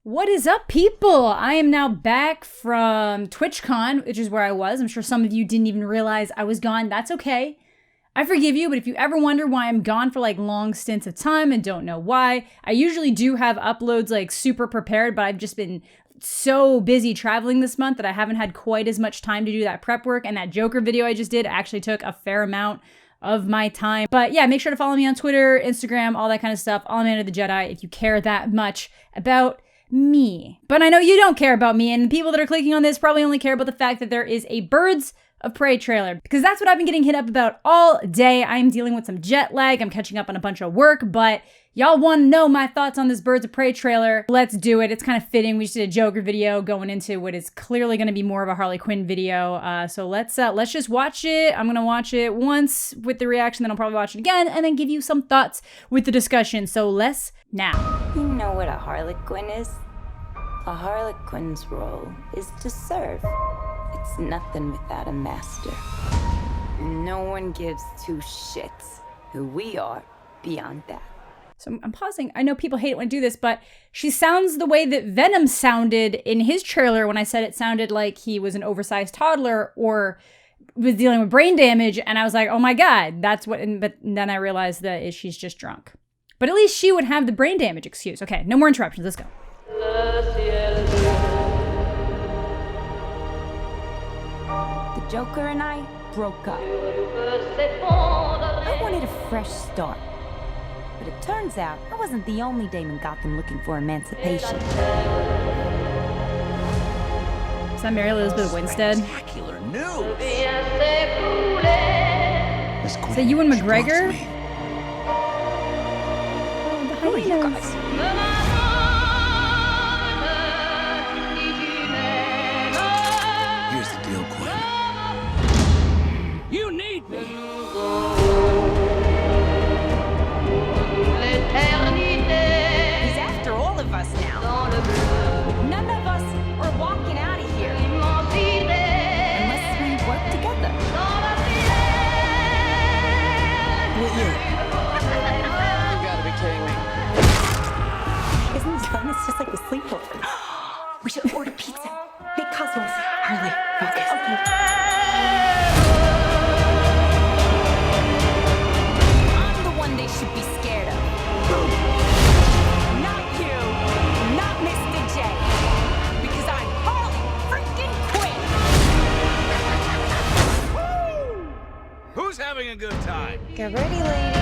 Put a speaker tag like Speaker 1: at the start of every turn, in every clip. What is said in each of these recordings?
Speaker 1: What is up, people? I am now back from TwitchCon, which is where I was. I'm sure some of you didn't even realize I was gone. That's okay. I forgive you, but if you ever wonder why I'm gone for like long stints of time and don't know why, I usually do have uploads like super prepared, but I've just been so busy traveling this month that I haven't had quite as much time to do that prep work. And that Joker video I just did actually took a fair amount of my time. But yeah, make sure to follow me on Twitter, Instagram, all that kind of stuff. All Man of the Jedi if you care that much about me. But I know you don't care about me, and the people that are clicking on this probably only care about the fact that there is a Birds of Prey trailer, because that's what I've been getting hit up about all day. I'm dealing with some jet lag. I'm catching up on a bunch of work, but y'all want to know my thoughts on this Birds of Prey trailer. Let's do it. It's kind of fitting. We just did a Joker video going into what is clearly going to be more of a Harley Quinn video. So let's just watch it. I'm going to watch it once with the reaction, then I'll probably watch it again, and then give you some thoughts with the discussion. So let's now.
Speaker 2: You know what a Harlequin is? A Harlequin's role is to serve. It's nothing without a master. No one gives two shits who we are beyond that.
Speaker 1: So I'm pausing. I know people hate it when I do this, but she sounds the way that Venom sounded in his trailer when I said it sounded like he was an oversized toddler or was dealing with brain damage. And I was like, oh my God, that's what, but then I realized that she's just drunk. But at least she would have the brain damage excuse. Okay, no more interruptions. Let's go.
Speaker 2: The Joker and I broke up. I wanted a fresh start. But it turns out I wasn't the only dame in Gotham looking for emancipation.
Speaker 1: Is that Mary Elizabeth Winstead?
Speaker 3: Spectacular news!
Speaker 1: Is that Ewan McGregor?
Speaker 2: Who are you guys?
Speaker 3: Here's the deal, Quinn. You need me!
Speaker 2: He's after all of us now. None of us are walking out of here unless we work together.
Speaker 3: What year? You gotta be kidding me.
Speaker 2: Isn't it fun? It's just like a sleepover. We should order pizza. Big cosmos. Harley, focus. Okay. I'm the one they should be scared of. Not you. Not Mr. J. Because I'm Harley freaking Quinn.
Speaker 3: Who's having a good time?
Speaker 2: Get ready, ladies.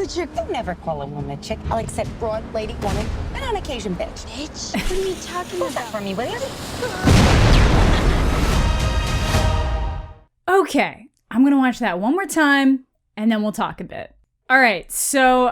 Speaker 2: Chick. Don't never call a woman a chick. I'll accept broad, lady, woman, and on occasion, bitch. Bitch? What are you talking about? That for me, will you?
Speaker 1: Okay, I'm gonna watch that one more time, and then we'll talk a bit. All right, so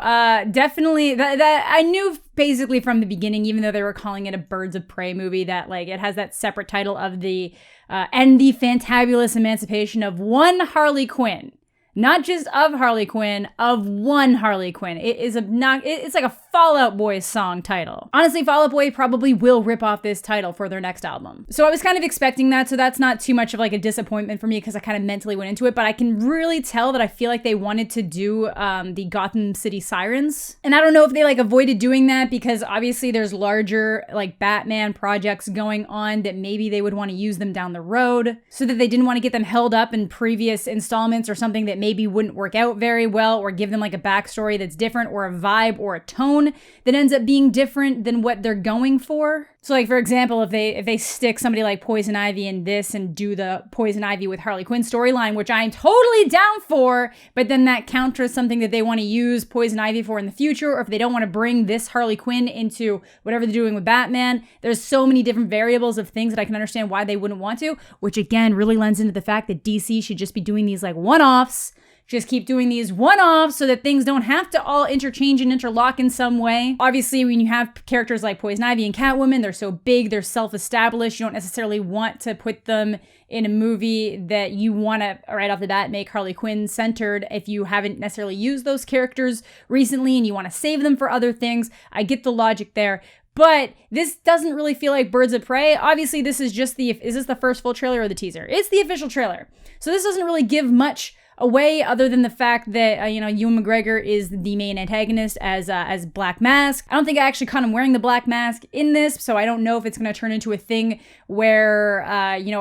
Speaker 1: definitely that I knew basically from the beginning, even though they were calling it a Birds of Prey movie, that like it has that separate title of the and the fantabulous emancipation of one Harley Quinn. Not just of Harley Quinn, of one Harley Quinn. It is it's like a Fall Out Boy song title. Honestly, Fall Out Boy probably will rip off this title for their next album. So I was kind of expecting that, so that's not too much of like a disappointment for me because I kind of mentally went into it, but I can really tell that I feel like they wanted to do the Gotham City Sirens. And I don't know if they like avoided doing that because obviously there's larger like Batman projects going on that maybe they would want to use them down the road so that they didn't want to get them held up in previous installments or something that maybe wouldn't work out very well, or give them like a backstory that's different or a vibe or a tone that ends up being different than what they're going for. So like, for example, if they stick somebody like Poison Ivy in this and do the Poison Ivy with Harley Quinn storyline, which I'm totally down for, but then that counters something that they want to use Poison Ivy for in the future, or if they don't want to bring this Harley Quinn into whatever they're doing with Batman, there's so many different variables of things that I can understand why they wouldn't want to, which again really lends into the fact that DC should just be doing these like one-offs. Just keep doing these one-offs so that things don't have to all interchange and interlock in some way. Obviously, when you have characters like Poison Ivy and Catwoman, they're so big, they're self-established. You don't necessarily want to put them in a movie that you want to, right off the bat, make Harley Quinn centered if you haven't necessarily used those characters recently and you want to save them for other things. I get the logic there. But this doesn't really feel like Birds of Prey. Obviously, is this the first full trailer or the teaser? It's the official trailer. So this doesn't really give much away other than the fact that, Ewan McGregor is the main antagonist as Black Mask. I don't think I actually caught him wearing the Black Mask in this, so I don't know if it's going to turn into a thing where,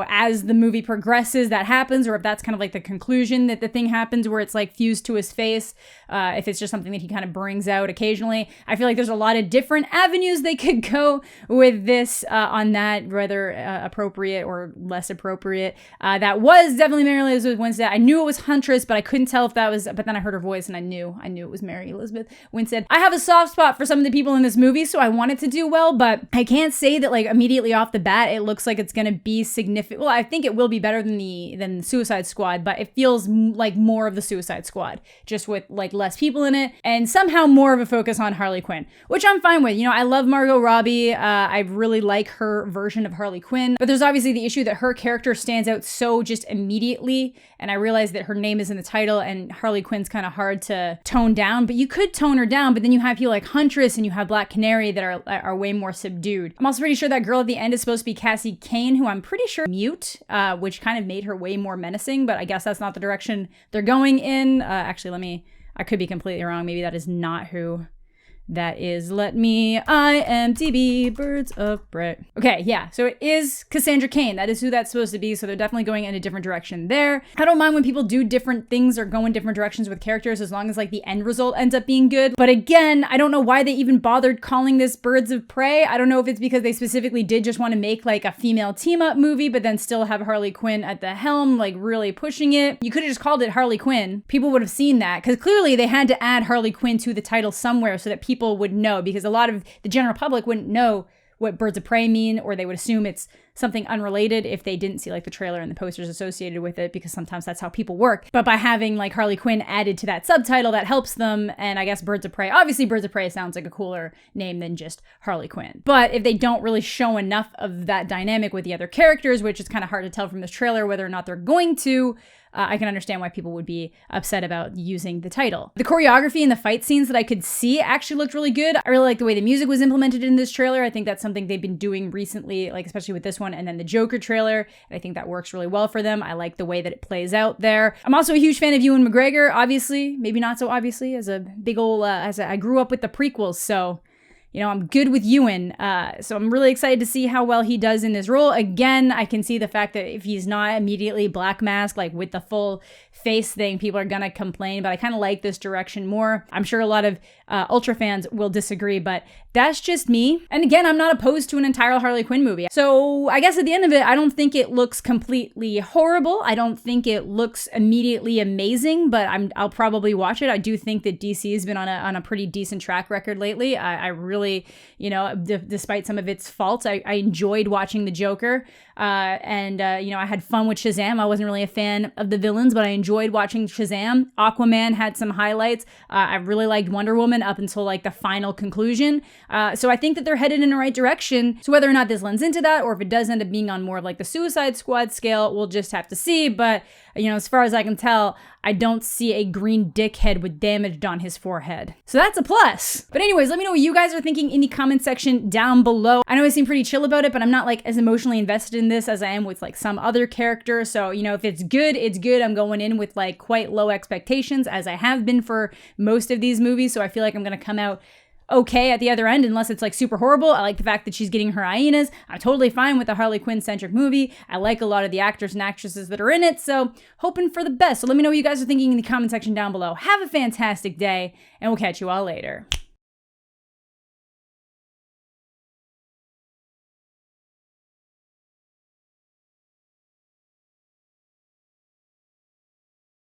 Speaker 1: as the movie progresses, that happens, or if that's kind of like the conclusion that the thing happens where it's like fused to his face, if it's just something that he kind of brings out occasionally. I feel like there's a lot of different avenues they could go with this on that, whether appropriate or less appropriate. That was definitely Mary Elizabeth Winstead. I knew it was Huntress, but I couldn't tell if that was, but then I heard her voice and I knew it was Mary Elizabeth Winstead. I have a soft spot for some of the people in this movie, so I want it to do well, but I can't say that like immediately off the bat it looks like it's going to be significant. Well, I think it will be better than Suicide Squad, but it feels like more of the Suicide Squad, just with like less people in it and somehow more of a focus on Harley Quinn, which I'm fine with. I love Margot Robbie. I really like her version of Harley Quinn, but there's obviously the issue that her character stands out so just immediately, and I realize that her name is in the title and Harley Quinn's kind of hard to tone down, but you could tone her down, but then you have people like Huntress and you have Black Canary that are way more subdued. I'm also pretty sure that girl at the end is supposed to be Cassie Cain, who I'm pretty sure mute, which kind of made her way more menacing, but I guess that's not the direction they're going in. I could be completely wrong. Maybe that is not who that is. Let me IMDb Birds of Prey. Okay, yeah, so it is Cassandra Cain. That is who that's supposed to be, so they're definitely going in a different direction there. I don't mind when people do different things or go in different directions with characters as long as like the end result ends up being good. But again, I don't know why they even bothered calling this Birds of Prey. I don't know if it's because they specifically did just want to make like a female team-up movie, but then still have Harley Quinn at the helm, like really pushing it. You could have just called it Harley Quinn. People would have seen that, because clearly they had to add Harley Quinn to the title somewhere so that people would know, because a lot of the general public wouldn't know what Birds of Prey mean, or they would assume it's something unrelated if they didn't see like the trailer and the posters associated with it, because sometimes that's how people work. But by having like Harley Quinn added to that subtitle, that helps them. And I guess Birds of Prey, obviously Birds of Prey sounds like a cooler name than just Harley Quinn. But if they don't really show enough of that dynamic with the other characters, which is kind of hard to tell from this trailer whether or not they're going to, I can understand why people would be upset about using the title. The choreography and the fight scenes that I could see actually looked really good. I really like the way the music was implemented in this trailer. I think that's something they've been doing recently, like especially with this one and then the Joker trailer. And I think that works really well for them. I like the way that it plays out there. I'm also a huge fan of Ewan McGregor, obviously, maybe not so obviously, as a big old, I grew up with the prequels, so I'm good with Ewan, so I'm really excited to see how well he does in this role. Again, I can see the fact that if he's not immediately Black Mask, like with the full face thing, people are gonna complain, but I kind of like this direction more. I'm sure a lot of Ultra fans will disagree, but that's just me. And again, I'm not opposed to an entire Harley Quinn movie. So I guess at the end of it, I don't think it looks completely horrible. I don't think it looks immediately amazing, but I'll probably watch it. I do think that DC has been on a pretty decent track record lately. I really, despite some of its faults, I enjoyed watching the Joker. I had fun with Shazam. I wasn't really a fan of the villains, but I enjoyed watching Shazam. Aquaman had some highlights. I really liked Wonder Woman up until like the final conclusion. So I think that they're headed in the right direction. So whether or not this lends into that, or if it does end up being on more of like the Suicide Squad scale, we'll just have to see. But as far as I can tell, I don't see a green dickhead with damage on his forehead. So that's a plus. But anyways, let me know what you guys are thinking in the comment section down below. I know I seem pretty chill about it, but I'm not like as emotionally invested in this as I am with like some other character. So, if it's good, it's good. I'm going in with like quite low expectations, as I have been for most of these movies. So I feel like I'm going to come out okay at the other end, unless it's like super horrible. I like the fact that she's getting her hyenas. I'm totally fine with a Harley Quinn centric movie. I like a lot of the actors and actresses that are in it, so hoping for the best. So let me know what you guys are thinking in the comment section down below. Have a fantastic day, and we'll catch you all later.